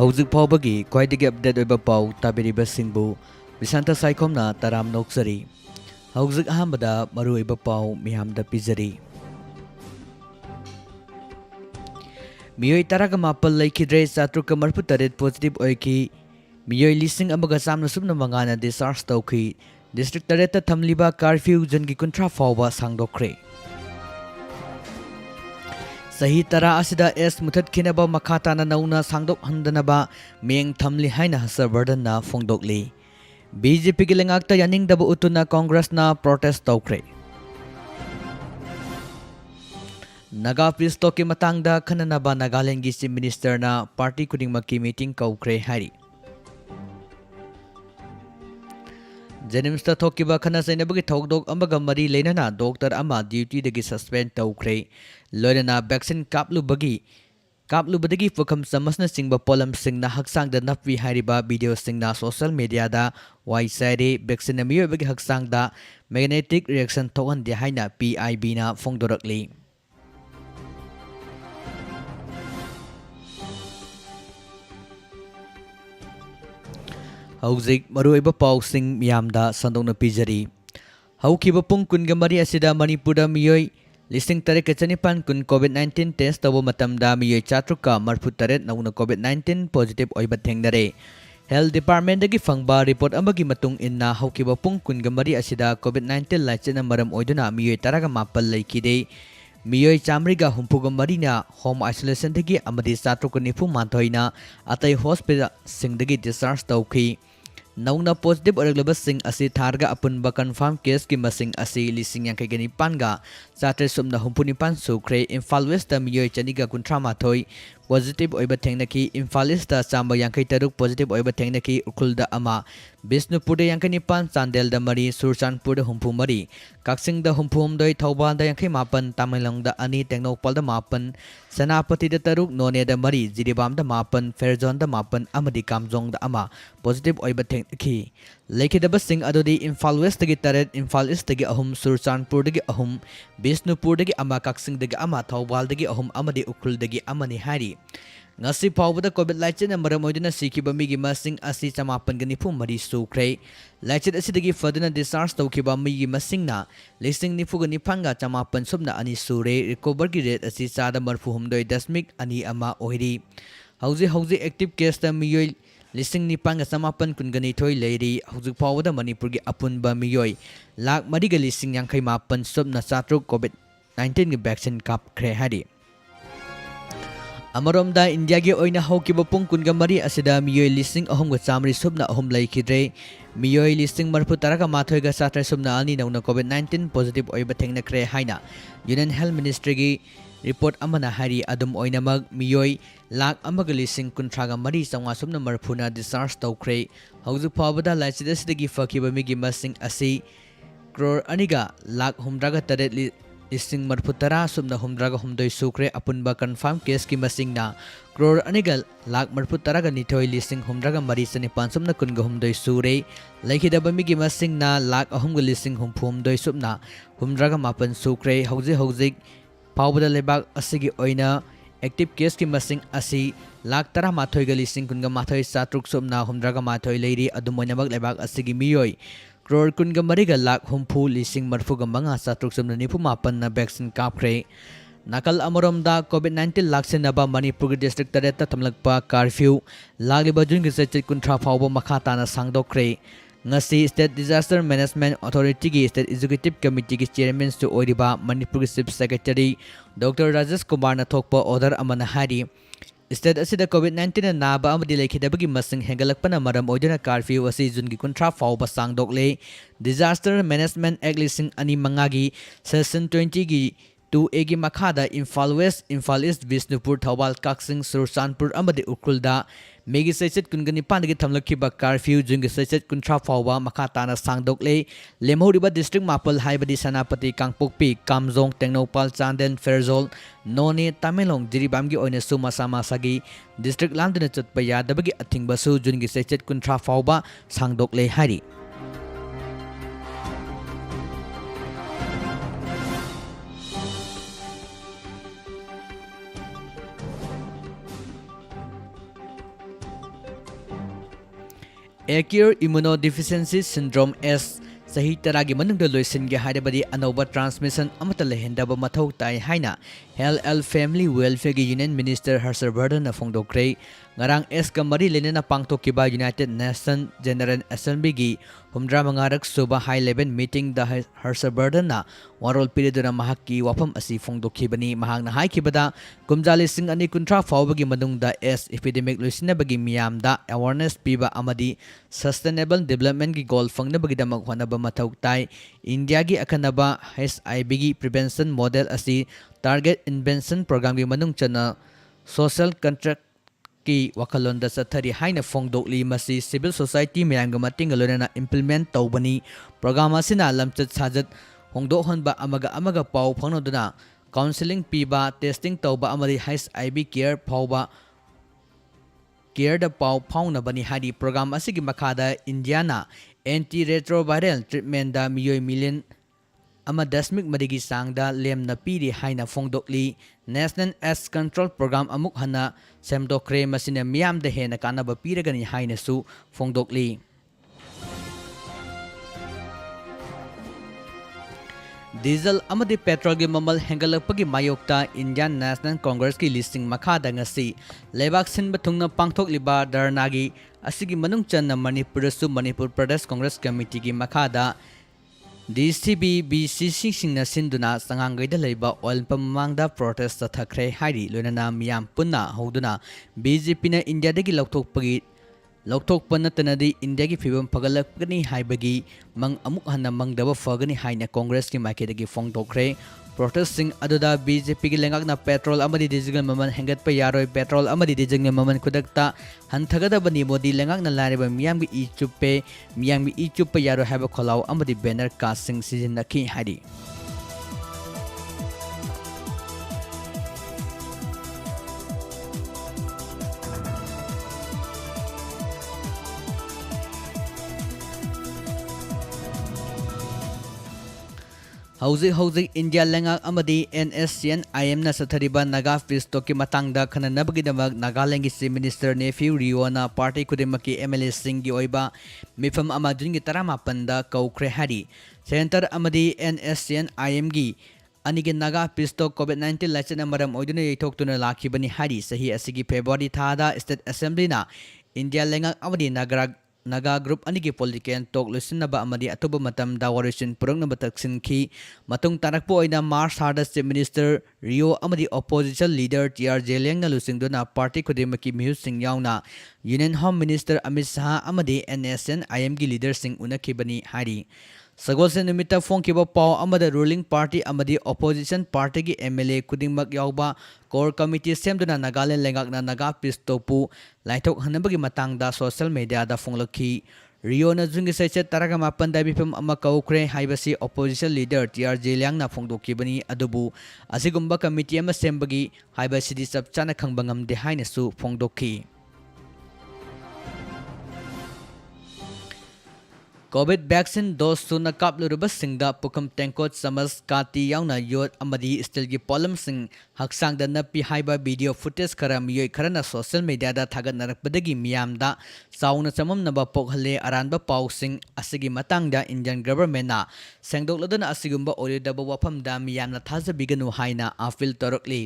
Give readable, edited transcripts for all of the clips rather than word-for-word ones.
हौजिक फाउबगी क्वाइदगी update ओइबा पाउ ताबिरिबसिंगबु बिसांता साइखोमना ताराम नोक्सरी हौजिक अहमदा मरु ओइबा पाउ मियामदा पिजरी मियोय तरागा मापल लेखिद्रे चात्रुक मरफु तरेत पॉजिटिव ओइकी मियोय लिसिंग अमगा सामना सुबना मंगाना डिस्चार्ज तौखी डिस्ट्रिक्ट तरेत थमलिबा कर्फ्यू जनगी कुंट्रा फाउबा सांगदोखरे सही तरा असिदा एस मुथत खिनबा मखाताना नौना सांगदोक हंदनबा मेंग थमली हाइना हसरबर्डना फोंदोकली बीजेपी की लेंगाक्ता यानिंगदबा उतुना कांग्रेसना प्रोटेस्ट तौखरे नागा पीस की मतंगदा खननबा नागालैंड की चीफ मिनिस्टरना पार्टी खुदिंगमकी मीटिंग कौखरे हारी जेनिम्सता थोकिबा खना सैनबगी थौदोक अमगा मरी लेनना डॉक्टर अमा ड्यूटी दगी सस्पेंड तौखरे लोयना वैक्सीन कापलुबदगी फुखम समसना सिंगबा पोलम सिंगना हक्सांगदा नपवी हारिबा वीडियो सिंगना सोशल मीडिया दा वाइसारे वैक्सीन मियोबगी हक्सांगदा मैग्नेटिक रिएक्शन थोहनदे हाइना PIB ना फोंदोरकली हौजिक मरुइबा पाउसिंग मियामदा संदोंना पिजरी हौखिबा पुंग कुनगा मरी असिदा मणिपुरदा मियोय लिसिंग तरेक चनिपान कुन कोविड-19 टेस्ट तब मतमदा मियोय चात्रुका मरफु तरेत नौना कोविड-19 पॉजिटिव ओइबा थेंगनरे हेल्थ डिपार्टमेंट दगी फंगबा रिपोर्ट अमगी मतुंग इन्ना हौखिबा पुंग कुनगा मरी असिदा कोविड-19 लाइचना मरम ओइदुना मियोय तरागा मापल लेखिदे मियोय चामरिगा हुंफुगा मरीना होम आइसोलेशन दगी अमदी चात्रुका निफु माथोइना अतै हॉस्पिटल सिंगदगी डिस्चार्ज तौखी नौना पॉजिटिव ओरगलबसिंग असि थारगा अपुनबा कन्फर्म केस की मसिंग असि लिसिंग यांकैगा निपानगा चात्रे सुमना हुंफुनिपान सुख्रे इम्फाल वेस्ट मियोय चनिगा कुंथ्रा माथोय पॉजिटिव ओइबा थेंगनकी इम्फाल ईस्ट चांबा यांकै तरुक पॉजिटिव ओइबा थेंगनकी उखुलदा अमा बिष्णुपुरदा यांकै निपान चांदेलदा मरी सुरचानपुरदा हुंफु मरी काक्सिंगदा हुंफुमदोय थौबालदा यांकै मापन तामेलंगदा अनि टेक्नोपालदा मापन सेनापतिदा तरुक नोनेदा मरी जिरिबामदा मापन फेरजोनदा मापन अमदी कामजोंगदा अमा पॉजिटिव ओइबा थेंगनकी लेखिदबसिंग अदुदी इम्फाल वेस्टगी तरेत इम्फाल ईस्टगी अहुम सुरचानपुरदगी अहुम बिष्णुपुरदगी अमा काक्सिंगदगी अमा थौबालदगी अहुम अमदी उखुलदगी अमनी हारी ngasi फाउबदा कोविड लाइचन मरम ओइदुना सिखिबा मिगी मसिंग असि चमापनगा निफु मरी सुख्रे लाइचन असिदगी फदना डिस्चार्ज तौखिबा मिगी मसिंगना लिसिंग निफुगा निफांगा चमापन सुबना अनि सुरे रिकवर की रेट असि चादा मरफु हुमदोय दशमिक अनि अमा ओहिरी हौजी एक्टिव केस ता मियोय लिसिंग निपांगा चमापन कुनगनी थोय लेरी हौजी फाउबदा मणिपुर की अपुनबा मियोय लाख मरिगा लिसिंग यांखै मापन सुबना चात्रुक कोविड 19 की वैक्सीन कापख्रे हारी अमरोमदा इंडिया की ओइना हौकिबा पुंग कुनगा मरी असिदा मियोय लिसिंग अहुमगा चामरी सुबना अहुम लैखिद्रे मियोय लिसिंग मरफु तरागा माथोयगा चात्रे सुबना अनि नौना कोविड-19 पॉजिटिव ओइबा थेंगनख्रे हाइना यूनियन हेल्थ मिनिस्ट्री की रिपोर्ट अमना हारी अदुम ओइनामग मियोय लाख अमगा लिसिंग कुंथ्रागा मरी चौंगा सुबना मरफुना डिस्चार्ज तौख्रे हौजु फावदा लाइचिदसदगी फकिबा मिगी मसिंग असि क्रोर अनिगा लाख हुमद्रागा तरेत लिसिंग मरफु तरा सुबना हुमद्रागा हुमदोय सुख्रे अपुनबा कन्फर्म केस की मसिंगना क्रोर अनिगा लाख मरफु तरागा निथोय लिसिंग हुमद्रागा मरी चनिपान सुबना कुनगा हुमदोय सुरे लेखिदबा मिगी मसिंगना लाख अहुमगा लिसिंग हुमफु हुमदोय सुबना हुमद्रागा मापन सुख्रे हौजिक फाउबदा लेबाक असिगी ओइना एक्टिव केस की मसिंग असि लाख तरा माथोयगा लिसिंग कुनगा माथोय चात्रुक सुबना हुमद्रागा माथोय लेरी अदुमोइनामक लेबाक असिगी मियोय क्रोर कुनगा मरिगा लाख हुमफु लिसिंग मरफुगा मंगा चात्रुक सुबना निफु मापन वैक्सीन कापख्रे नाकल अमरोमदा कोविड-19 लाक्सिनबा मणिपुर डिस्ट्रिक्ट तरेत थमलकपा कर्फ्यू लागिबा जुन गिसेचित कुंथ्रा फाउबा मखाताना सांगदोखरे ngasi state disaster management authority की स्टेट एग्जीक्यूटिव कमिटी की चेयरमैन सु ओरिबा Manipur chief secretary doctor Rajesh Kumar ना थोकपा ऑर्डर अमना हारी स्टेट असिदा कोविड-19 नाबा अमदी लेखिदबगी मसिंग हेंगलकपना मरम ओइदुना कर्फ्यू असि जुनगी कुंथ्रा फाउबा सांगदोकले डिजास्टर मैनेजमेंट एक्ट लिसिंग अनि मंगागी सेशन 20 की 2A की मखादा इम्फाल वेस्ट इम्फाल ईस्ट बिष्णुपुर थौबाल काक्सिंग सुरचानपुर अमदी उखुलदा मेगी सैचेत कुनगनी पानदगी थमलखिबा कर्फ्यू जुनगी सैचेत कुंथ्रा फाउबा मखाताना सांगदोकले लेमहौरिबा डिस्ट्रिक्ट मापल हाइबदी सनापति कांगपोकपी कामजोंग टेक्नोपाल चांदेन फेरजोल नोने तामेलोंग जिरिबामगी ओइना सु मसा मासागी डिस्ट्रिक्ट लांदुना चतपा यादबगी अथिंगबसु जुनगी सैचेत कुंथ्रा फाउबा सांगदोकले हारी Acute Immunodeficiency Syndrome S Sahi taragi manungda loisinge haidabadi anova transmission amata lehendaba mathau tai haina Health Family Welfare Union Minister Harshavardhan na phongdokre ngarang S ka mari lenena pangthokiba United Nations General Assembly gi humdra mangarak suba high level meeting da Harshavardhan na warol piriduna mahakki wafam asi phongdokhibani mahangna haikibada kumjali sing ani kuntra fawbagi manungda S epidemic loisinabagi miyamda awareness piba amadi sustainable development gi goal fangnabagi damak honaba mathau tai India gi akanaba HIV gi prevention model asi target invention program gi manung chana social contract ki wakalonda sathari haina phongdokli masi civil society mayanga matinga lonana implement tawbani program asina lamchat sajat hongdo honba amaga pau phanoduna counseling piba testing tawba amari HIV care phawba care da pau phauna bani hari program asigi makada Indiana anti retroviral treatment da miyoi million ama dasmik madigi sangda lemna piri haina phongdokli National AIDS Control Program amuk hana semdokre masina miyam de hena kanaba piragani haina su phongdokli Diesel amadi petrol gi mamal hengalapagi mayokta Indian National Congress ki listing makada ngasi lebak sinba thungna pangthok liba darnagi asigi manung channa Manipur su Manipur Pradesh Congress Committee gi makada DCB BCC singna sinduna sangangaida leiba oil pamangda protest thakre hairi loinana miyam punna hoduna BJP na India dagi lauthokpa natanadi India gi fibam pagalakni haibagi mang amuk hanna mangdaba fagani haina Congress ki makedagi phongdokre protest sing aduda BJP gi lengakna petrol amadi diesel maman hengat pa yaroi petrol amadi diesel maman kudakta hanthagada bani modi lengakna lariba miyam gi ichuppe yaro haba kholaw amadi banner casting season nakhi hari Hauzik India lengak amadi NSCN IM na sathariba Naga Fisto ki matangda khananabagidamag Nagaland gi Minister Nephew Riona party kudimaki MLA Singh gi oiba mifam amadun gi taramapanda kaukre hari center amadi NSCN IM gi anigi Naga Fisto COVID-19 lachana maram oiduna yaithoktuna lakhibani hari sahi asigi February thada State Assembly na India lengak amadi Naga Group anigi political talk lusinaba amadi atuba matam da warishin purungnaba taksinki matung tarakpo oina March hada Chief Minister Rio amadi opposition leader TR Jeleng na lusingduna party kudimaki mihu sing yauna Union Home Minister Amit Shah amadi NSN IM gi leader sing unakibani hari Sagolse numita phongkiba pau amada ruling party amadi opposition party gi MLA kudingmak yauba core committee semduna Nagaland lengakna Naga Pistopu laithok hanabagi matangda social media da phonglakhi Rio na jungi seche taraga mapan da bifam ama kaukre haibasi opposition leader TR Jeliang na phongdokibani adubu asigumba committee ama sembagi haibasi di sapchana khangbangam de haina su phongdokhi COVID vaccine dose suna kapluruba singda pukam tengkot samas kati yauna yot amadi still gi polam sing haksang da napi haiba video footage karam yoi karana social media da thagat narakpadagi miyamda sauna chamam naba pokhale aranba pau sing asigi matangda Indian government na sengdokladana asigumba oridaba wafam da miyamna thajabiganu haina afil torokli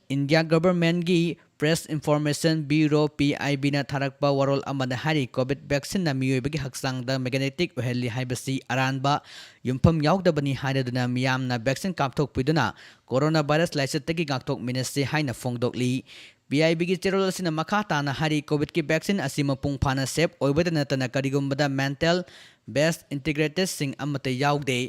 India government gi Press Information Bureau PIB na tharakpa warol amana hari COVID vaccine na miyoybagi haksang da magnetic oheli haibasi aranba yumpham yaudabani hainaduna miyamna vaccine kapthok piduna coronavirus laisatagi gakthok minase haina phongdokli PIB gi cherol asina makha tana hari COVID ki vaccine asima pungphana safe oibadana tana karigumbada mental based integrated sing amata yaude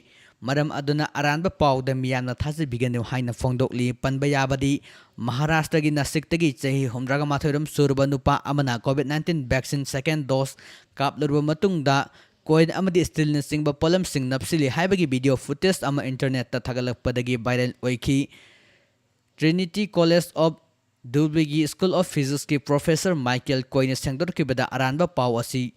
Maram aduna aranba pau da miyamna thajabiganu haina phongdokli panba yabadi Maharashtra gi Nasikta gi chahi humdraga mathoiram surba nupa amana COVID-19 vaccine second dose kaplurba matungda coin amadi still na singba polam sing napsili haibagi video footage ama internet ta thagalakpadagi viral oiki Trinity College of Dulwigi School of Physics ki Professor Michael Coyne sengdor ki bada aranba pau asi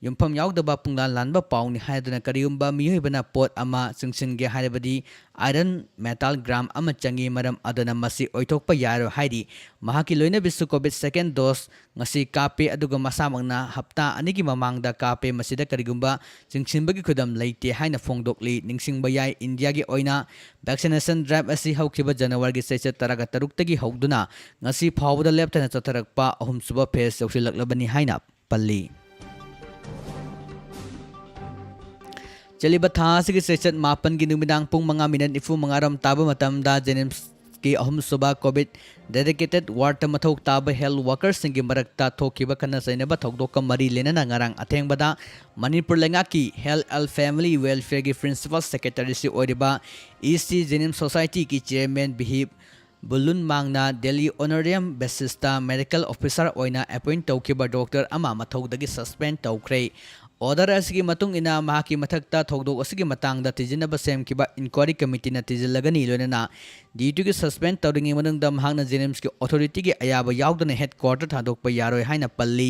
ꯌꯨꯝꯐꯝ ꯌꯥꯎꯗꯕ ꯄꯨꯡꯂꯥꯟ ꯂꯥꯟꯕ ꯄꯥꯎꯅꯤ ꯍꯥꯏꯗꯨꯅ ꯀꯔꯤꯒꯨꯝꯕ ꯃꯤꯑꯣꯏꯕꯅ ꯄꯣꯠ ꯑꯃ ꯆꯤꯡꯁꯤꯟꯒꯦ ꯍꯥꯏꯔꯕꯗꯤ iron metal gram ꯑꯃ ꯆꯪꯏ ꯃꯔꯝ ꯑꯗꯨꯅ ꯃꯁꯤ ꯑꯣꯏꯊꯣꯛꯄ ꯌꯥꯔꯣꯏ ꯍꯥꯏꯔꯤ ꯃꯍꯥꯛꯀꯤ ꯂꯣꯏꯅꯕꯤꯁꯨ ꯀꯣꯚꯤꯗ ꯁꯦꯀꯦꯟ ꯗꯣꯁ ꯉꯁꯤ ꯀꯥꯞꯄꯦ ꯑꯗꯨꯒ ꯃꯁꯥꯃꯛꯅ ꯍꯞꯇꯥ ꯑꯅꯤꯒꯤ ꯃꯃꯥꯡꯗ ꯀꯥꯞꯄꯦ ꯃꯁꯤꯗ ꯀꯔꯤꯒꯨꯝꯕ ꯆꯤꯡꯁꯤꯟꯕꯒꯤ ꯈꯨꯗꯝ ꯂꯩꯇꯦ ꯍꯥꯏꯅ ꯐꯣꯡꯗꯣꯛꯂꯤ ꯅꯤꯡꯁꯤꯡꯕ ꯌꯥꯏ ꯏꯟꯗꯤꯌꯥꯒꯤ ꯑꯣꯏꯅ ꯚꯦꯛꯁꯤꯅꯦꯁꯟ ꯗ꯭राꯏꯕ ꯑꯁꯤ ꯍꯧꯈꯤꯕ ꯖꯅꯋꯥꯔꯤꯒꯤ ꯆꯩꯆꯠ 13ꯇꯒꯤ ꯍꯧꯗꯨꯅ ꯉꯁꯤ ꯐꯥꯎꯕꯗ ꯂꯦꯞꯇꯅ ꯆꯠꯊꯔꯛꯄ ꯑꯍꯨꯝꯁꯨꯕ ꯐꯦꯖ ꯌꯧꯁꯤꯜꯂꯛꯂꯕꯅꯤ ꯍꯥꯏꯅ ꯄꯜꯂꯤ ꯆꯦꯂꯤꯕ ꯊꯥ ꯑꯁꯤꯒꯤ ꯆꯩꯆꯠ 9ꯒꯤ ꯅꯨꯃꯤꯗꯥꯡ ꯄꯨꯡ 5:45 ꯇꯥꯕ ꯃꯇꯝꯗ ꯖꯦꯅꯤꯝꯁꯀꯤ ꯑꯍꯨꯝꯁꯨꯕ ꯀꯣꯚꯤꯗ ꯗꯦꯗꯤꯀꯦꯇꯦꯗ ꯋꯥꯔꯗꯇ ꯃꯊꯧ ꯇꯥꯕ ꯍꯦꯜꯊ ꯋꯥꯔꯀꯔꯁꯤꯡꯒꯤ ꯃꯔꯛꯇ ꯊꯣꯛꯈꯤꯕ ꯈꯠꯅ ꯆꯩꯅꯕ ꯊꯧꯗꯣꯛꯀ ꯃꯔꯤ ꯂꯩꯅꯅ ꯉꯔꯥꯡ ꯑꯊꯦꯡꯕꯗ ꯃꯅꯤꯄꯨꯔ ꯂꯩꯉꯥꯛꯀꯤ ꯍꯦꯜꯊ ꯑꯦꯟड ꯐꯦꯃꯤꯂꯤ ꯋꯦꯜꯐꯤꯌꯔꯒꯤ ꯄ꯭ꯔꯤꯟꯁꯤꯄꯥꯜ ꯁꯦꯀ꯭ꯔꯦꯇꯔꯤꯁꯤ ꯑꯣꯏꯔꯤꯕ ꯏꯁꯤ ꯖꯦꯅꯤꯝꯁ ꯁꯣꯁꯥꯏꯇꯤꯒꯤ ꯆꯦꯌꯔꯃꯦꯟ ꯕꯤꯍꯤꯞ ꯕꯨꯂꯨꯟꯃꯥꯡꯅ ꯗꯦꯜꯂꯤ ꯑꯣꯅꯔꯤꯌꯝ ꯕꯦꯁꯤꯁꯇ ꯃꯦꯗꯤꯀꯦꯜ ꯑꯣꯐꯤꯁꯥꯔ ꯑꯣꯏꯅ ꯑꯦꯄꯣꯏꯟꯠ ꯇꯧꯈꯤꯕ ꯗꯣꯛꯇꯔ ꯑꯃ ꯃꯊꯧꯗꯒꯤ ꯁꯁꯄꯦꯟ ꯇꯧꯈ꯭ꯔꯦ ꯑꯣꯔꯗꯔ ꯑꯁꯤꯒꯤ ꯃꯇꯨꯡ ꯏꯟꯅ ꯃꯍꯥꯛꯀꯤ ꯃꯊꯛꯇ ꯊꯧꯗꯣꯛ ꯑꯁꯤꯒꯤ ꯃꯇꯥꯡꯗ ꯊꯤꯖꯤꯟꯅꯕ ꯁꯦꯝꯈꯤꯕ ꯏꯟꯀ꯭ꯋꯥꯔꯤ ꯀꯃꯤꯇꯤꯅ ꯊꯤꯖꯤꯜꯂꯒꯅꯤ ꯂꯣꯏꯅꯅ ꯗ꯭ꯌꯨꯇꯤꯒꯤ ꯁꯁꯄꯦꯟ ꯇꯧꯔꯤꯉꯩ ꯃꯅꯨꯡꯗ ꯃꯍꯥꯛꯅ ꯖꯦꯅꯤꯝꯁꯀꯤ ꯑꯣꯊꯣꯔꯤꯇꯤꯒꯤ ꯑꯌꯥꯕ ꯌꯥꯎꯗꯅ ꯍꯦꯗꯀ꯭ꯋꯥꯔꯇꯔ ꯊꯥꯗꯣꯛꯄ ꯌꯥꯔꯣꯏ ꯍꯥꯏꯅ ꯄꯜꯂꯤ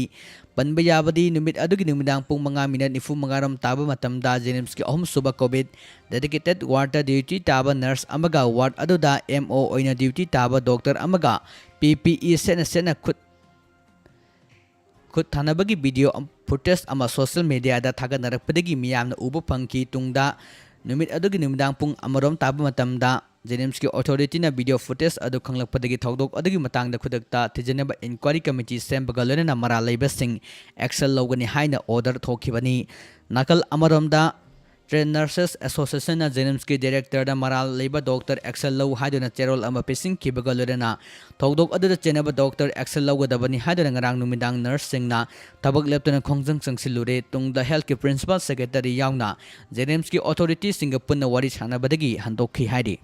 ꯄꯟꯕ ꯌꯥꯕꯗꯤ ꯅꯨꯃꯤꯠ ꯑꯗꯨꯒꯤ ꯅꯨꯃꯤꯗꯥꯡ ꯄꯨꯡ 5:45 ꯇꯥꯕ ꯃꯇꯝꯗ ꯖꯦꯅꯤꯝꯁꯀꯤ ꯑꯍꯨꯝꯁꯨꯕ ꯀꯣꯚꯤꯗ ꯗꯦꯗꯤꯀꯦꯇꯦꯗ ꯋꯥꯔꯗꯇ ꯗ꯭ꯌꯨꯇꯤ ꯇꯥꯕ ꯅꯔꯁ ꯑꯃꯒ ꯋꯥꯔꯗ ꯑꯗꯨꯗ MO ꯑꯣꯏꯅ ꯗ꯭ꯌꯨꯇꯤ ꯇꯥꯕ ꯗꯣꯛꯇꯔ ꯑꯃꯒ PPE ꯁꯦꯠꯅ ꯈꯨꯠ ꯊꯥꯅꯕꯒꯤ ꯚꯤꯗꯤꯑꯣ ꯐꯨꯇꯦꯖ ꯑꯃ ꯁꯣꯁꯤꯌꯦꯜ ꯃꯤꯗꯤꯌꯥꯗ ꯊꯥꯒꯠꯅꯔꯛꯄꯗꯒꯤ ꯃꯤꯌꯥꯝꯅ ꯎꯕ ꯐꯪꯈꯤ ꯇꯨꯡꯗ ꯅꯨꯃꯤꯠ ꯑꯗꯨꯒꯤ ꯅꯨꯃꯤꯗꯥꯡ ꯄꯨꯡ 1 ꯇꯥꯕ ꯃꯇꯝꯗ ꯖꯦꯅꯤꯝꯁꯀꯤ ꯑꯣꯊꯣꯔꯤꯇꯤꯅ ꯚꯤꯗꯤꯑꯣ ꯐꯨꯇꯦꯖ ꯑꯗꯨ ꯈꯪꯂꯛꯄꯗꯒꯤ ꯊꯧꯗꯣꯛ ꯑꯗꯨꯒꯤ ꯃꯇꯥꯡꯗ ꯈꯨꯗꯛꯇ ꯊꯤꯖꯤꯟꯅꯕ ꯏꯟꯀ꯭ꯋꯥꯔꯤ ꯀꯃꯤꯇꯤ ꯁꯦꯝꯕꯒ ꯂꯣꯏꯅꯅ ꯃꯔꯥꯜ ꯂꯩꯕꯁꯤꯡ ꯑꯦꯛꯁꯟ ꯂꯧꯒꯅꯤ ꯍꯥꯏꯅ ꯑꯣꯔꯗꯔ ꯊꯣꯛꯈꯤꯕꯅꯤ ꯅꯥꯀꯜ ꯑꯃꯔꯣꯝꯗ ꯇ꯭ꯔꯦꯟ ꯅꯔꯁꯦꯁ ꯑꯦꯁꯣꯁꯤꯌꯦꯁꯟꯅ ꯖꯦꯅꯤꯝꯁꯀꯤ ꯗꯤꯔꯦꯛꯇꯔꯗ ꯃꯔꯥꯜ ꯂꯩꯕ ꯗꯣꯛꯇꯔ ꯑꯦꯛꯁꯟ ꯂꯧ ꯍꯥꯏꯗꯨꯅ ꯆꯦꯔꯣꯜ ꯑꯃ ꯄꯤꯁꯤꯟꯈꯤꯕꯒ ꯂꯣꯏꯅꯅ ꯊꯧꯗꯣꯛ ꯑꯗꯨꯗ ꯆꯦꯟꯅꯕ ꯗꯣꯛꯇꯔ ꯑꯦꯛꯁꯟ ꯂꯧꯒꯗꯕꯅꯤ ꯍꯥꯏꯗꯨꯅ ꯉꯔꯥꯡ ꯅꯨꯃꯤꯗꯥꯡ ꯅꯔꯁꯁꯤꯡꯅ ꯊꯕꯛ ꯂꯦꯞꯇꯨꯅ ꯈꯣꯡꯖꯪ ꯆꯪꯁꯤꯜꯂꯨꯔꯦ ꯇꯨꯡꯗ ꯍꯦꯜꯊꯀꯤ ꯄ꯭ꯔꯤꯟꯁꯤꯄꯥꯜ ꯁꯦꯀ꯭ꯔꯦꯇꯔꯤ ꯌꯥꯎꯅ ꯖꯦꯅꯤꯝꯁꯀꯤ ꯑꯣꯊꯣꯔꯤꯇꯤꯁꯤꯡꯒ ꯄꯨꯟꯅ ꯋꯥꯔꯤ ꯁꯥꯟꯅꯕꯗꯒꯤ ꯍꯟꯗꯣꯛꯈꯤ ꯍꯥꯏꯔꯤ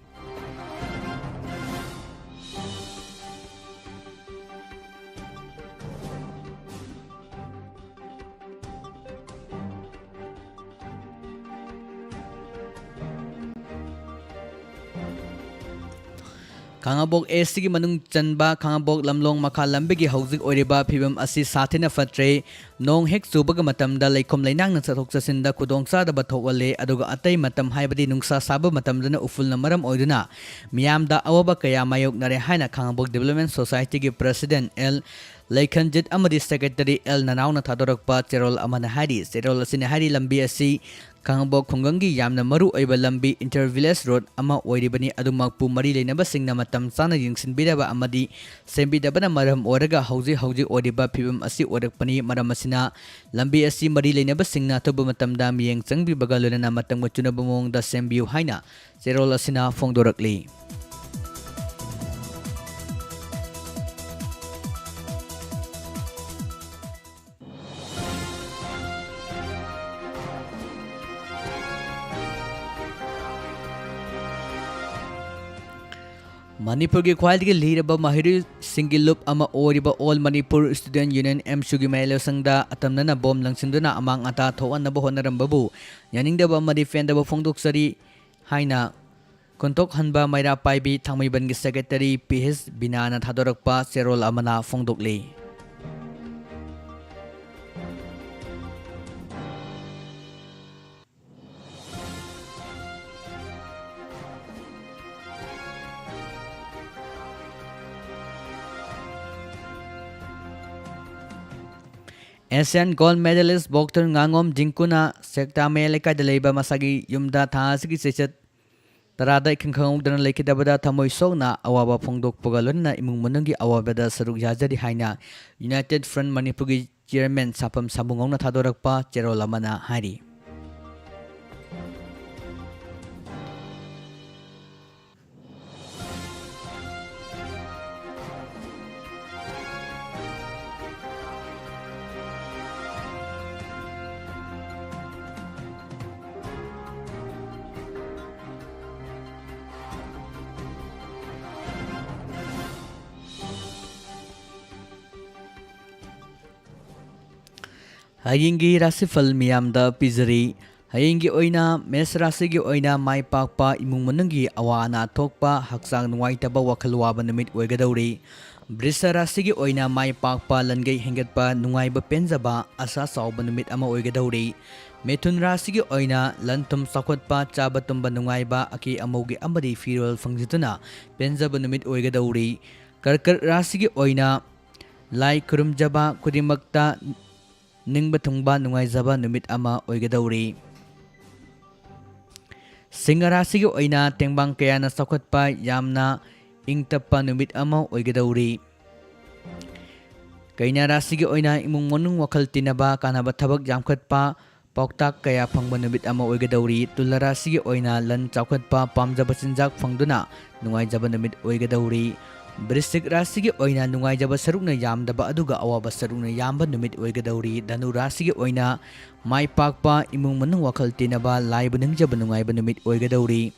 ꯈꯥꯡꯉꯕꯣꯛ ꯑꯦꯁꯤꯒꯤ ꯃꯅꯨꯡ ꯆꯟꯕ ꯈꯥꯡꯉꯕꯣꯛ ꯂꯝꯂꯣꯡ ꯃꯈꯥ ꯂꯝꯕꯤꯒꯤ ꯍꯧꯖꯤꯛ ꯑꯣꯏꯔꯤꯕ ꯐꯤꯕꯝ ꯑꯁꯤ ꯁꯥꯊꯤꯅ ꯐꯠꯇ꯭ꯔꯦ ꯅꯣꯡ ꯍꯦꯛ ꯆꯨꯕꯒ ꯃꯇꯝꯗ ꯂꯩꯈꯣꯝ ꯂꯩꯅꯥꯡꯅ ꯆꯠꯊꯣꯛ ꯆꯠꯁꯤꯟꯗ ꯈꯨꯗꯣꯡꯆꯥꯗꯕ ꯊꯣꯛꯍꯜꯂꯦ ꯑꯗꯨꯒ ꯑꯇꯩ ꯃꯇꯝ ꯍꯥꯏꯕꯗꯤ ꯅꯨꯡꯁꯥ ꯁꯥꯕ ꯃꯇꯝꯗꯅ ꯎꯐꯨꯜꯅ ꯃꯔꯝ ꯑꯣꯏꯗꯨꯅ ꯃꯤꯌꯥꯝꯗ ꯑꯋꯥꯕ ꯀꯌꯥ ꯃꯥꯌꯣꯛꯅꯔꯦ ꯍꯥꯏꯅ ꯈꯥꯡꯉꯕꯣꯛ ꯗꯤꯕꯦꯂꯞꯃꯦꯟꯠ ꯁꯣꯁꯥꯏꯇꯤꯒꯤ ꯄ꯭ꯔꯦꯁꯤꯗꯦꯟꯠ ꯑꯦꯜ ꯂꯩꯈꯟꯖꯤꯠ ꯑꯃꯗꯤ ꯁꯦꯀ꯭ꯔꯦꯇꯔꯤ ꯑꯦꯜ ꯅꯅꯥꯎꯅ ꯊꯥꯗꯣꯔꯛꯄ ꯆꯦꯔꯣꯜ ꯑꯃꯅ ꯍꯥꯏꯔꯤ ꯆꯦꯔꯣꯜ ꯑꯁꯤꯅ ꯍꯥꯏꯔꯤ ꯂꯝꯕꯤ ꯑꯁꯤ ꯈꯥꯡꯉꯕꯣꯛ ꯈꯨꯡꯒꯪꯒꯤ ꯌꯥꯝꯅ ꯃꯔꯨ ꯑꯣꯏꯕ ꯂꯝꯕꯤ ꯏꯟꯇꯔ-ꯚꯤꯂꯦꯖ ꯔꯣꯗ ꯑꯃ ꯑꯣꯏꯔꯤꯕꯅꯤ ꯑꯗꯨꯃꯛꯄꯨ ꯃꯔꯤ ꯂꯩꯅꯕꯁꯤꯡꯅ ꯃꯇꯝ ꯆꯥꯅ ꯌꯦꯡꯁꯤꯟꯕꯤꯗꯕ ꯑꯃꯗꯤ ꯁꯦꯝꯕꯤꯗꯕꯅ ꯃꯔꯝ ꯑꯣꯏꯔꯒ ꯍꯧꯖꯤꯛ ꯑꯣꯏꯔꯤꯕ ꯐꯤꯕꯝ ꯑꯁꯤ ꯑꯣꯏꯔꯛꯄꯅꯤ ꯃꯔꯝ ꯑꯁꯤꯅ ꯂꯝꯕꯤ ꯑꯁꯤ ꯃꯔꯤ ꯂꯩꯅꯕꯁꯤꯡꯅ ꯑꯊꯨꯕ ꯃꯇꯝꯗ ꯃꯤꯠꯌꯦꯡ ꯆꯪꯕꯤꯕꯒ ꯂꯣꯏꯅꯅ ꯃꯇꯝꯒ ꯆꯨꯅꯕ ꯃꯑꯣꯡꯗ ꯁꯦꯝꯕꯤꯌꯨ ꯍꯥꯏꯅ ꯆꯦꯔꯣꯜ ꯑꯁꯤꯅ ꯐꯣꯡꯗꯣꯔꯛꯂꯤ ꯃꯅꯤꯄꯨꯔꯒꯤ ꯈ꯭ꯋꯥꯏꯗꯒꯤ ꯂꯤꯔꯕ ꯃꯍꯩꯔꯣꯏꯁꯤꯡꯒꯤ ꯂꯨꯞ ꯑꯃ ꯑꯣꯏꯔꯤꯕ ꯑꯣꯜ ꯃꯅꯤꯄꯨꯔ ꯁ꯭ꯇꯨꯗꯦꯟꯠ ꯌꯨꯅꯤꯌꯟ MSUꯒꯤ ꯃꯌꯥꯏꯂꯣꯏꯁꯪꯗ ꯑꯇꯝꯅꯅ ꯕꯣꯝ ꯂꯪꯁꯤꯟꯗꯨꯅ ꯑꯃꯥꯡ ꯑꯇꯥ ꯊꯣꯛꯍꯟꯅꯕ ꯍꯣꯠꯅꯔꯝꯕꯕꯨ ꯌꯥꯅꯤꯡꯗꯕ ꯑꯃꯗꯤ ꯄꯦꯟꯗꯕ ꯐꯣꯡꯗꯣꯛꯆꯔꯤ ꯍꯥꯏꯅ ꯀꯣꯟꯊꯣꯛꯍꯟꯕ ꯃꯩꯔꯥ ꯄꯥꯏꯕꯤ ꯊꯥꯡꯃꯩꯕꯟꯒꯤ ꯁꯦꯀ꯭ꯔꯦꯇꯔꯤ PH ꯕꯤꯅꯥꯅ ꯊꯥꯗꯣꯔꯛꯄ ꯆꯦꯔꯣꯜ ꯑꯃꯅ ꯐꯣꯡꯗꯣꯛꯂꯤ ꯑꯦꯁꯤꯌꯥꯟ ꯒꯣꯜꯗ ꯃꯦꯗꯥꯂꯤꯁꯠ ꯕꯣꯛꯁꯔ ꯉꯥꯉꯣꯝ ꯖꯤꯡꯀꯨꯅ ꯁꯦꯛꯇꯥ ꯃꯌꯥꯏ ꯂꯩꯀꯥꯏꯗ ꯂꯩꯕ ꯃꯁꯥꯒꯤ ꯌꯨꯝꯗ ꯊꯥ ꯑꯁꯤꯒꯤ ꯆꯩꯆꯠ 10ꯗ ꯏꯈꯪ ꯈꯪꯍꯧꯗꯅ ꯂꯩꯈꯤꯗꯕꯗ ꯊꯃꯣꯏ ꯁꯣꯛꯅ ꯑꯋꯥꯕ ꯐꯣꯡꯗꯣꯛꯄꯒ ꯂꯣꯏꯅꯅ ꯏꯃꯨꯡ ꯃꯅꯨꯡꯒꯤ ꯑꯋꯥꯕꯗ ꯁꯔꯨꯛ ꯌꯥꯖꯔꯤ ꯍꯥꯏꯅ ꯌꯨꯅꯥꯏꯇꯦꯗ ꯐ꯭ꯔꯟꯠ ꯃꯅꯤꯄꯨꯔꯒꯤ ꯆꯦꯌꯔꯃꯦꯟ ꯁꯥꯐꯝ ꯁꯥꯃꯨꯡꯉꯧꯅ ꯊꯥꯗꯣꯔꯛꯄ ꯆꯦꯔꯣꯜ ꯑꯃꯅ ꯍꯥꯏꯔꯤ ꯍꯌꯦꯡꯒꯤ ꯔꯥꯁꯤꯐꯜ ꯃꯤꯌꯥꯝꯗ ꯄꯤꯖꯔꯤ ꯍꯌꯦꯡꯒꯤ ꯑꯣꯏꯅ ꯃꯦꯁ ꯔꯥశꯤꯒꯤ ꯑꯣꯏꯅ ꯃꯥꯏ ꯄꯥꯛꯄ ꯏꯃꯨꯡ ꯃꯅꯨꯡꯒꯤ ꯑꯋꯥ ꯑꯅꯥ ꯊꯣꯛꯄ ꯍꯛꯆꯥꯡ ꯅꯨꯡꯉꯥꯏꯇꯕ ꯋꯥꯈꯜ ꯋꯥꯕ ꯅꯨꯃꯤꯠ ꯑꯣꯏꯒꯗꯧꯔꯤ Brisha rasigi oina mai pakpa langai hengatpa nungaiba penjaba asa sauba numit ama oigadauri. Methun rasigi oina lantum sakhotpa chaba tumba nungaiba aki amogi amadi firol fangjituna penjaba numit oigadauri. Karkar rasigi oina lai kurumjaba kudimakta ningba thungba nungaijaba numit ama oigadauri. Singa rasigi oina tengbang kayana sakhotpa yamna ingtappa numit ama oigadauri. Kaina rasigi oina imung monung wakal tinaba kanaba thabak jamkhatpa pauktak kaya phangba numit ama oigadauri. Tulla rasigi oina lan chawkhatpa pamjaba chinjak phangduna nungaijaba numit oigadauri. Brisik rasigi oina nungaijaba sarukna yamdaba aduga awaba sarukna yamba numit oigadauri. Danu rasigi oina mai pakpa imung monung wakal tinaba laiba ningjaba nungaiba numit oigadauri.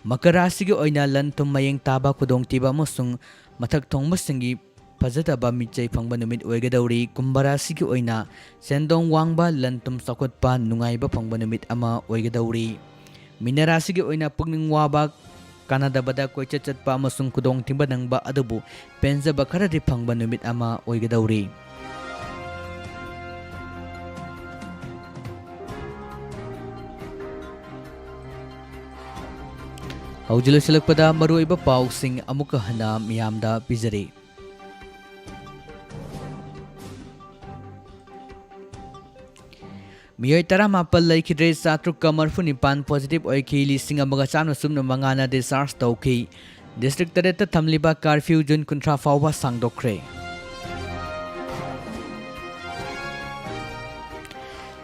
Makar rasigi oina lan tum mayeng taba kudong tiba amasung mathak thongbasingi fajataba michai phangba numit oigadauri. Kumbha rasigi oina sendong wangba lan tum sakhotpa nungaiba phangba numit ama oigadauri. Mina rasigi oina pugning waba kanadabada koichat chatpa amasung kudong timba nangba adubu penjaba kharadi phangba numit ama oigadauri. Haujilosilakpada maruiba pausing amuka hana miyamda pizari. Miyoi tara mapal laikidre satruk kamarfu nipan positive oiki lising amaga chana sumna mangana discharge tauki. District tareta thamliba curfew jun kuntra fawba sangdokre.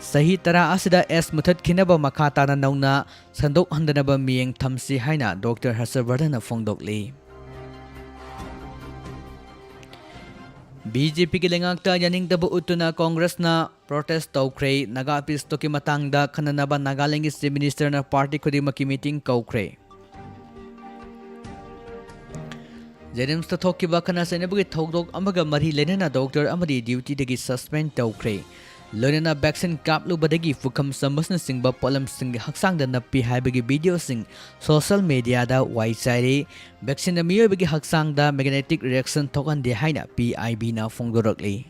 Sahi tara asida S muthat khinaba makata na nauna sandok handanaba miyeng thamsi haina Dr. Harshvardhan phongdokli. BJP ki lengakta yaningdaba utuna Congress na protest tawkre. Naga pisto ki matangda khananaba Nagaland ki Chief Minister na party khudimaki meeting kawkre. Jenims ta thokiba khana senabagi thokdok amaga mari lenana doctor amadi duty dagi suspend tawkre. Loinana vaccine kaplubadagi fukham samasna singba polam sing haksangda nappi haibagi video sing social media da waichare. Vaccine miyobagi haksangda magnetic reaction thokande haina PIB na phongdorakli.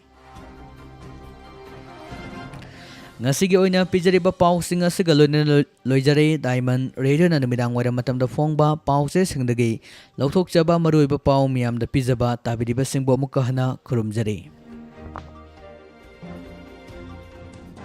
Ngasigi oina pijariba pausing asiga loinana loijare Diamond Radio na numidang wara matamda phongba pause singdagi lauthokchaba maruiba pau miyamda pijaba tabidiba singbo mukahana khurumjare.